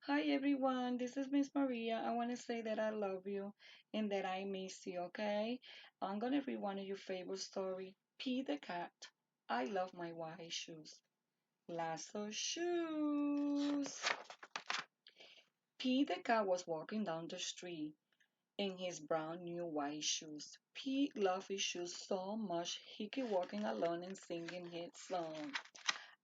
Hi everyone, this is Miss Maria. I want to say that I love you and that I miss you, okay? I'm gonna read one of your favorite story, P the Cat. I love my white shoes. Lasso shoes. P the cat was walking down the street in his brown new white shoes. P loved his shoes so much he kept walking alone and singing his song.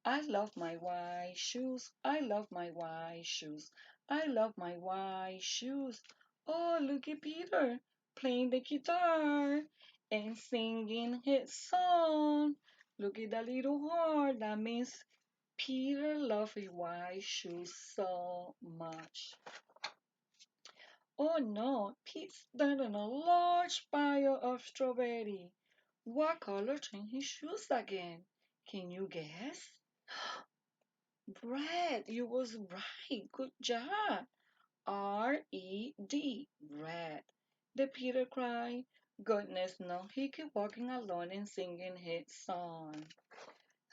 I love my white shoes. I love my white shoes. I love my white shoes. Oh, look at Peter playing the guitar and singing his song. Look at that little heart. That means Peter loves his white shoes so much. Oh no, Pete's standing a large pile of strawberry. What color changed his shoes again? Can you guess? Bread, you was right. Good job. R-E-D, bread. Did Peter cry? Goodness, no. He kept walking alone and singing his song.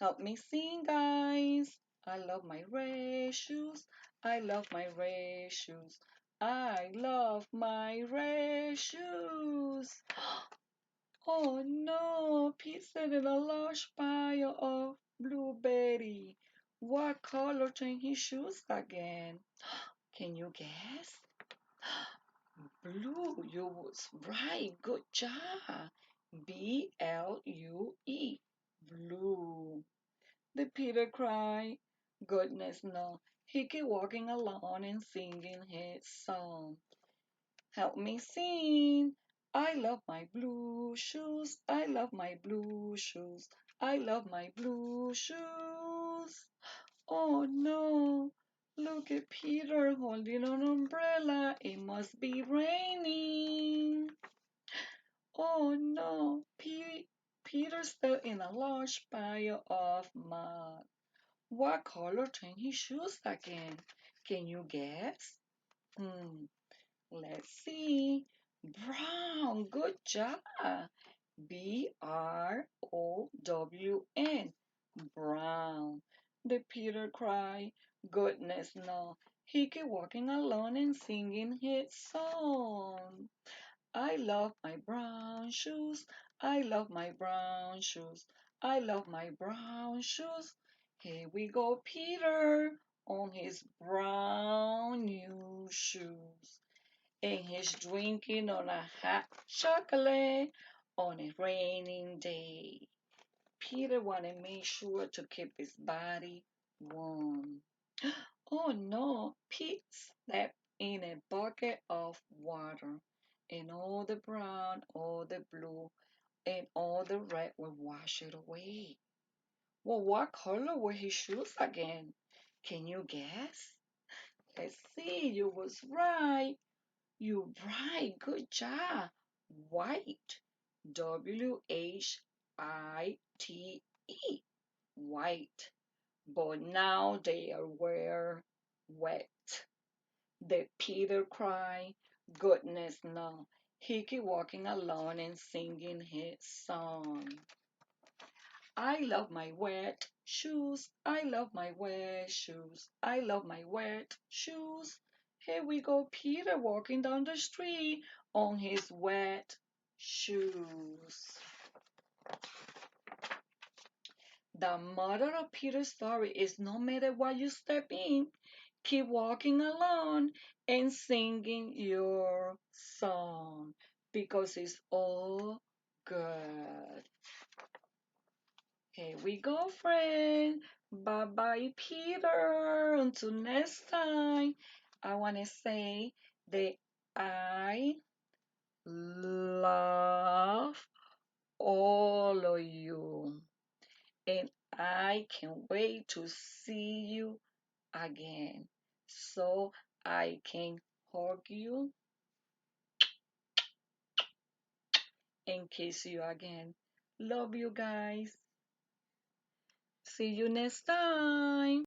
Help me sing, guys. I love my red shoes. I love my red shoes. I love my red shoes. Oh no, pizza in a large pile of blueberry. What color changed his shoes again? Can you guess? Blue, you was right. Good job. B-L-U-E. Blue. Did Peter cry? Goodness, no. He kept walking along and singing his song. Help me sing. I love my blue shoes. I love my blue shoes. I love my blue shoes. Oh no. Look at Peter holding an umbrella. It must be raining. Oh no. Peter's still in a large pile of mud. What color changed his shoes again? Can you guess? Hmm. Let's see. Brown. Good job. B-R-O-W-N. Brown. Did Peter cry? Goodness, no. He kept walking alone and singing his song. I love my brown shoes. I love my brown shoes. I love my brown shoes. Here we go, Peter, on his brown new shoes. And he's drinking on a hot chocolate on a raining day. Peter wanted to make sure to keep his body warm. Oh no, Pete stepped in a bucket of water, and all the brown, all the blue, and all the red were washed away. Well, what color were his shoes again? Can you guess? Let's see, you was right. You right, good job. White. W-H-I-T-E. White. But now they were wet. Did Peter cry? Goodness, no. He kept walking alone and singing his song. I love my wet shoes. I love my wet shoes. I love my wet shoes. Here we go, Peter walking down the street on his wet shoes. The mother of Peter's story is no matter what you step in, keep walking along and singing your song because it's all good. Here we go, friend. Bye bye, Peter. Until next time, I want to say that I love all of you. And I can't wait to see you again so I can hug you and kiss you again. Love you guys. See you next time.